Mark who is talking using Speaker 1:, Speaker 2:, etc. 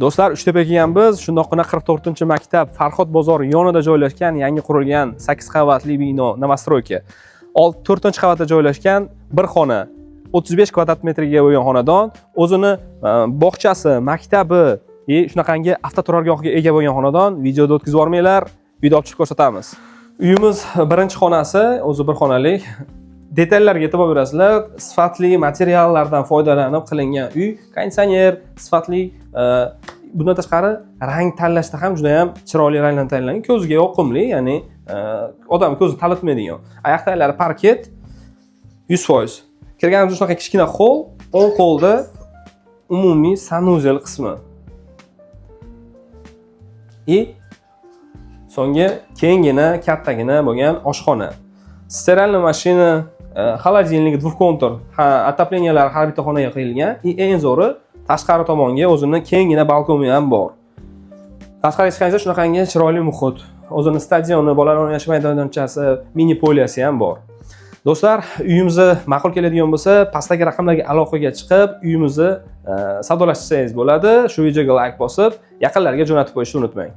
Speaker 1: Do'stlar, Uchtepaga kelganmiz. Shundoqqina 44-maktab Farhod bozori yonida joylashgan yangi qurilgan 8 qavatli bino, novostroyka. 4-qavatda joylashgan bir xona, 35 kvadrat metrga bo'lgan xonadon, o'zini bog'chasi, maktabi, shunaqangi avtoturargohga ega bo'lgan xonadon. Videoda o'tkazib yormanglar, uyda olib chiqib ko'rsatamiz. Uyimiz birinchi xonasi, o'zi bir xonalik. Detallarga e'tibor berasizlar. Sifatli materiallardan foydalanib qilingan uy, konditsioner, sifatli, bundan tashqari rang tanlashda ham juda ham chiroyli ranglarni tanlangan, ko'zga yoqimli, ya'ni odam ko'zni talitmaydigan. Oyoq taglari parket 100%. Kirganimizda shunaqa kichkina hol, 10 qo'lda umumiy sanuzel qismi. So'nggi kengina, kattagina bo'lgan oshxona. Steralniy mashina, xolodilnik, dvухkontur, отоплениялар har bitta xonaga qo'yilgan. Eng zo'ri tashqari tomonga o'zini kengina balkoni ham bor. Tashqariga chiqqanda shunaqangi chiroyli muhit, o'zini stadioni, bolalar o'ynash maydonchasi, mini poliyasi ham bor. Do'stlar, uyimizni ma'qul keladigan bo'lsa, pastdagi raqamlarga aloqaga chiqib, uyimizni savdolashsangiz bo'ladi. Shu videoga like bosib, yaqinlarga jo'natib qo'yishni unutmang.